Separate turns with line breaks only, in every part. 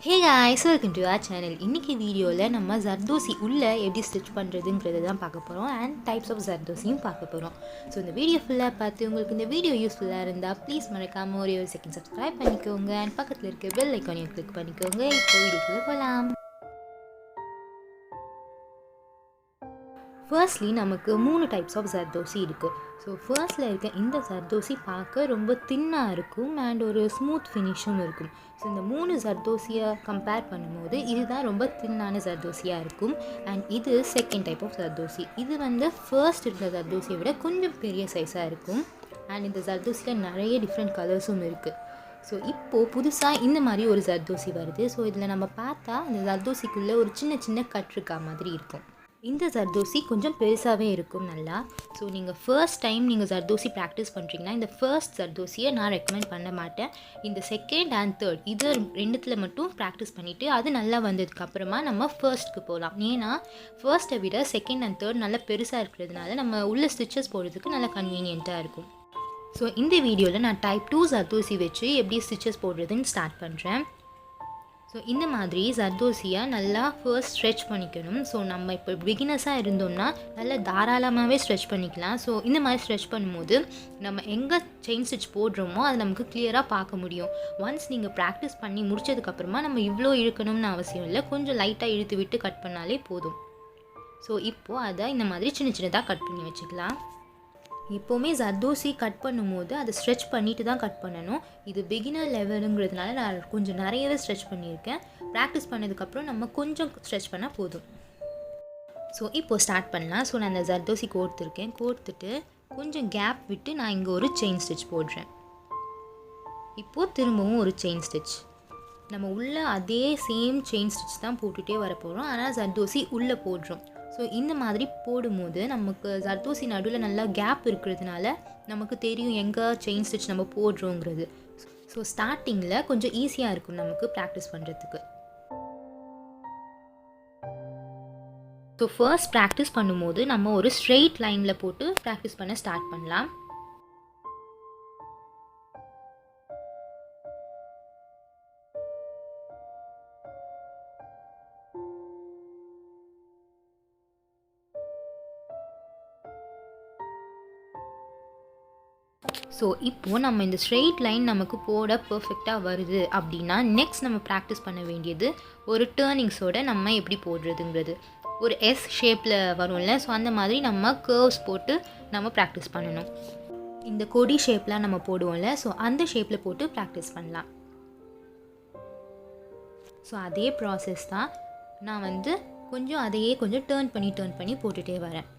Hey guys, welcome to our channel. இன்னைக்கு வீடியோவில் நம்ம ஜர்தோசி உள்ளே எப்படி ஸ்டிச் பண்ணுறதுங்கிறது தான் பார்க்க போகிறோம் அண்ட் டைப்ஸ் ஆஃப் ஜர்தோசியும் பார்க்க போகிறோம். ஸோ இந்த வீடியோ ஃபுல்லாக பார்த்து உங்களுக்கு இந்த வீடியோ யூஸ்ஃபுல்லாக இருந்தால் ப்ளீஸ் மறக்காமல் ஒரு செகண்ட் சப்ஸ்கிரைப் பண்ணிக்கோங்க அண்ட் பக்கத்தில் இருக்க பெல் ஐக்கானையும் கிளிக் பண்ணிக்கோங்க. இப்போ வீடியோக்குள்ளே போகலாம். ஃபர்ஸ்ட்லி நமக்கு 3 டைப்ஸ் ஆஃப் ஜர்தோசி இருக்குது. ஸோ ஃபர்ஸ்ட்டில் இருக்க இந்த ஜர்தோசி பார்க்க ரொம்ப தின்னாக இருக்கும் அண்ட் ஒரு ஸ்மூத் ஃபினிஷும் இருக்கும். ஸோ இந்த 3 ஜர்தோசியை கம்பேர் பண்ணும்போது இதுதான் ரொம்ப தின்னான ஜர்தோசியாக இருக்கும். அண்ட் இது செகண்ட் டைப் ஆஃப் ஜர்தோசி. இது ஃபர்ஸ்ட் இருக்கிற ஜர்தோசியை விட கொஞ்சம் பெரிய சைஸாக இருக்கும். அண்ட் இந்த ஜர்தோசியில் நிறைய டிஃப்ரெண்ட் கலர்ஸும் இருக்குது. ஸோ இப்போது புதுசாக இந்த மாதிரி ஒரு ஜர்தோசி வருது. ஸோ இதில் நம்ம பார்த்தா அந்த ஜர்தோசிக்குள்ளே ஒரு சின்ன சின்ன கட் இருக்கா மாதிரி இருக்கும். இந்த ஜர்தோசி கொஞ்சம் பெருசாகவே இருக்கும் நல்லா. ஸோ நீங்கள் ஃபர்ஸ்ட் டைம் நீங்கள் ஜர்தோசி ப்ராக்டிஸ் பண்ணுறீங்கன்னா இந்த ஃபர்ஸ்ட் ஜர்தோசியை நான் ரெக்கமெண்ட் பண்ண மாட்டேன். இந்த செகண்ட் அண்ட் தேர்ட் இது ரெண்டுத்தில் மட்டும் ப்ராக்டிஸ் பண்ணிவிட்டு அது நல்லா வந்ததுக்கப்புறமா நம்ம ஃபர்ஸ்ட்டுக்கு போகலாம். ஏன்னா ஃபர்ஸ்ட்டை விட செகண்ட் அண்ட் தேர்ட் நல்லா பெருசாக இருக்கிறதுனால நம்ம உள்ள ஸ்டிச்சஸ் போடுறதுக்கு நல்லா கன்வீனியண்ட்டாக இருக்கும். ஸோ இந்த வீடியோவில் நான் டைப் 2 ஜர்தோசி வச்சு எப்படி ஸ்டிச்சஸ் போடுறதுன்னு ஸ்டார்ட் பண்ணுறேன். ஸோ இந்த மாதிரி ஜர்தோசியை நல்லா ஃபர்ஸ்ட் ஸ்ட்ரெச் பண்ணிக்கணும். ஸோ நம்ம இப்போ பிகினர்ஸாக இருந்தோம்னா நல்லா தாராளமாகவே ஸ்ட்ரெச் பண்ணிக்கலாம். ஸோ இந்த மாதிரி ஸ்ட்ரெச் பண்ணும்போது நம்ம எங்கே செயின் ஸ்டிச் போடுறோமோ அது நமக்கு கிளியராக பார்க்க முடியும். ஒன்ஸ் நீங்கள் ப்ராக்டிஸ் பண்ணி முடிச்சதுக்கப்புறமா நம்ம இவ்வளோ இழுக்கணும்னு அவசியம் இல்லை, கொஞ்சம் லைட்டாக இழுத்து விட்டு கட் பண்ணாலே போதும். ஸோ இப்போது அதை இந்த மாதிரி சின்ன சின்னதாக கட் பண்ணி வச்சுக்கலாம். இப்போவுமே ஜர்தோசி கட் பண்ணும்போது அதை ஸ்ட்ரெச் பண்ணிவிட்டு தான் கட் பண்ணணும். இது பிகினர் லெவலுங்கிறதுனால நான் கொஞ்சம் நிறையவே ஸ்ட்ரெச் பண்ணியிருக்கேன். ப்ராக்டிஸ் பண்ணதுக்கப்புறம் நம்ம கொஞ்சம் ஸ்ட்ரெச் பண்ணால் போதும். ஸோ இப்போது ஸ்டார்ட் பண்ணலாம். ஸோ நான் அந்த ஜர்தோசி கோர்த்துட்டு கொஞ்சம் கேப் விட்டு நான் இங்கே ஒரு செயின் ஸ்டிச் போடுறேன். இப்போது திரும்பவும் ஒரு செயின் ஸ்டிச். நம்ம உள்ளே அதே சேம் செயின் ஸ்டிச் தான் போட்டுகிட்டே வர போகிறோம். ஆனால் ஜர்தோசி உள்ளே போடுறோம். ஸோ இந்த மாதிரி போடும்போது நமக்கு ஜர்தோசி நடுவில் நல்லா கேப் இருக்கிறதுனால நமக்கு தெரியும் எங்கே செயின் ஸ்டிச் நம்ம போடுறோங்கிறது. ஸோ ஸ்டார்டிங்கில் கொஞ்சம் ஈஸியாக இருக்கும் நமக்கு ப்ராக்டிஸ் பண்ணுறதுக்கு. ஸோ ஃபர்ஸ்ட் ப்ராக்டிஸ் பண்ணும்போது நம்ம ஒரு ஸ்ட்ரெயிட் லைனில் போட்டு ப்ராக்டிஸ் பண்ண ஸ்டார்ட் பண்ணலாம். ஸோ இப்போது நம்ம இந்த ஸ்ட்ரெயிட் லைன் நமக்கு போட பர்ஃபெக்டாக வருது அப்படின்னா நெக்ஸ்ட் நம்ம ப்ராக்டிஸ் பண்ண வேண்டியது ஒரு டேர்னிங்ஸோட நம்ம எப்படி போடுறதுங்கிறது. ஒரு எஸ் ஷேப்பில் வரும்ல, ஸோ அந்த மாதிரி நம்ம கர்வ்ஸ் போட்டு நம்ம ப்ராக்டிஸ் பண்ணணும். இந்த கொடி ஷேப்லாம் நம்ம போடுவோம்ல, ஸோ அந்த ஷேப்பில் போட்டு ப்ராக்டிஸ் பண்ணலாம். ஸோ அதே ப்ராசஸ் தான். நான் கொஞ்சம் அதையே கொஞ்சம் டேர்ன் பண்ணி போட்டுகிட்டே வரேன்.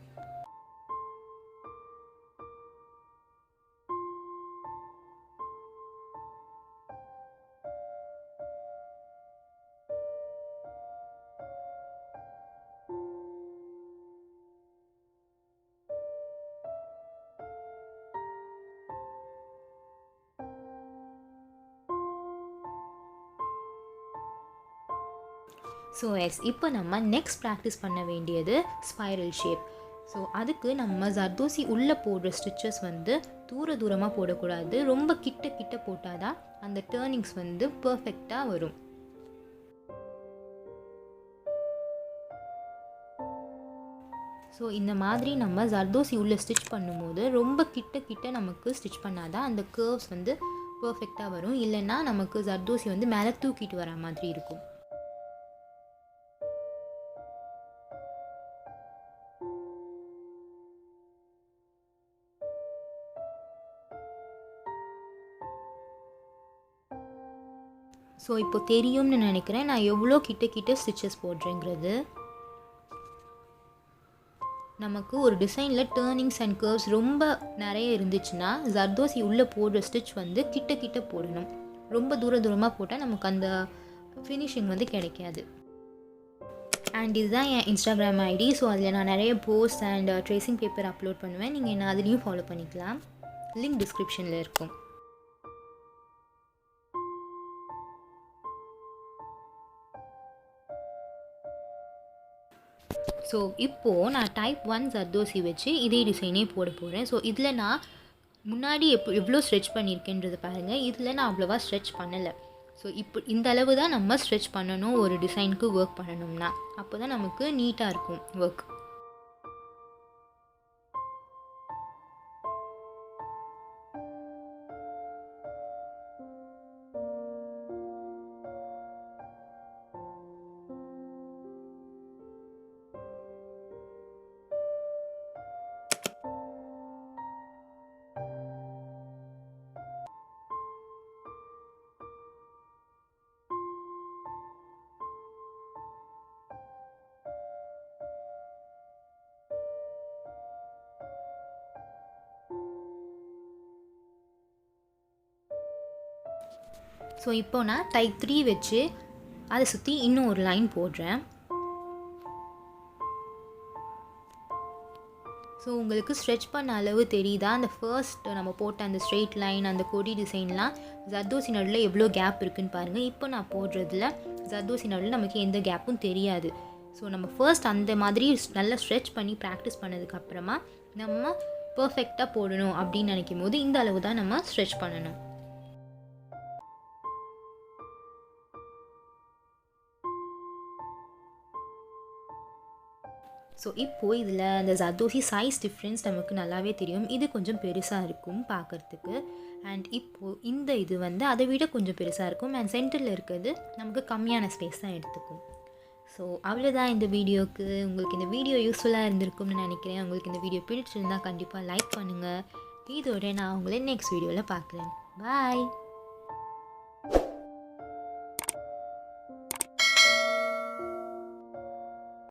ஸோ இப்போ நம்ம நெக்ஸ்ட் ப்ராக்டிஸ் பண்ண வேண்டியது ஸ்பைரல் ஷேப். ஸோ அதுக்கு நம்ம ஜர்தோசி உள்ளே போடுற ஸ்டிச்சஸ் தூரமாக போடக்கூடாது, ரொம்ப கிட்ட போட்டால் தான் அந்த டேர்னிங்ஸ் பர்ஃபெக்டாக வரும். ஸோ இந்த மாதிரி நம்ம ஜர்தோசி உள்ளே ஸ்டிச் பண்ணும்போது ரொம்ப கிட்ட நமக்கு ஸ்டிச் பண்ணால் தான் அந்த கர்வ்ஸ் பர்ஃபெக்டாக வரும். இல்லைன்னா நமக்கு ஜர்தோசி மேலே தூக்கிட்டு வர மாதிரி இருக்கும். ஸோ இப்போ தெரியும்னு நினைக்கிறேன் நான் எவ்வளோ கிட்ட ஸ்டிச்சஸ் போடுறேங்கிறது. நமக்கு ஒரு டிசைனில் டேர்னிங்ஸ் அண்ட் கர்வ்ஸ் ரொம்ப நிறைய இருந்துச்சுன்னா ஜர்தோசி உள்ளே போடுற ஸ்டிச் கிட்ட போடணும். ரொம்ப தூரமாக போட்டால் நமக்கு அந்த ஃபினிஷிங் கிடைக்காது. அண்ட் இதுதான் என் இன்ஸ்டாகிராம் ஐடி. ஸோ அதில் நான் நிறைய post and tracing paper upload பண்ணுவேன். நீங்கள் என்ன அதுலேயும் ஃபாலோ பண்ணிக்கலாம். லிங்க் டிஸ்கிரிப்ஷனில் இருக்கும். ஸோ இப்போது நான் டைப் 1 ஜர்தோசி வச்சு இதே டிசைனே போட போகிறேன். ஸோ இதில் நான் முன்னாடி எவ்வளோ ஸ்ட்ரெச் பண்ணியிருக்கேன்றது பாருங்கள். இதில் நான் அவ்வளோவா ஸ்ட்ரெச் பண்ணலை. ஸோ இந்த அளவு தான் நம்ம ஸ்ட்ரெச் பண்ணணும் ஒரு டிசைனுக்கு ஒர்க் பண்ணணும்னா. அப்போ தான் நமக்கு நீட்டாக இருக்கும் ஒர்க். ஸோ இப்போ நான் டைப் 3 வச்சு அதை சுற்றி இன்னும் ஒரு லைன் போடுறேன். ஸோ உங்களுக்கு ஸ்ட்ரெச் பண்ண அளவு தெரியுதா? அந்த ஃபர்ஸ்ட் நம்ம போட்ட அந்த ஸ்ட்ரெயிட் லைன், அந்த கொடி டிசைன்லாம் ஜர்தோசி நடுவில் எவ்வளோ கேப் இருக்குதுன்னு பாருங்கள். இப்போ நான் போடுறதுல ஜர்தோசி நடுவில் நமக்கு எந்த கேப்பும் தெரியாது. ஸோ நம்ம ஃபர்ஸ்ட் அந்த மாதிரி நல்லா ஸ்ட்ரெச் பண்ணி ப்ராக்டிஸ் பண்ணதுக்கப்புறமா நம்ம பர்ஃபெக்டாக போடணும் அப்படின்னு நினைக்கும் போது இந்த அளவு தான் நம்ம ஸ்ட்ரெச் பண்ணணும். ஸோ இப்போது இதில் அந்த ஜர்தோசி சைஸ் டிஃப்ரென்ஸ் நமக்கு நல்லாவே தெரியும். இது கொஞ்சம் பெருசாக இருக்கும் பார்க்குறதுக்கு. அண்ட் இப்போது இந்த இது வந்து அதை விட கொஞ்சம் பெருசாக இருக்கும். அண்ட் சென்டரில் இருக்கிறது நமக்கு கம்மியான ஸ்பேஸ் தான் எடுத்துக்கும். ஸோ அவ்வளோதான் இந்த வீடியோவுக்கு. உங்களுக்கு இந்த வீடியோ யூஸ்ஃபுல்லாக இருந்திருக்கும்னு நினைக்கிறேன். உங்களுக்கு இந்த வீடியோ பிடிச்சிருந்தால் கண்டிப்பாக லைக் பண்ணுங்கள். இதோட நான் உங்களை நெக்ஸ்ட் வீடியோவில் பார்க்குறேன். பாய்.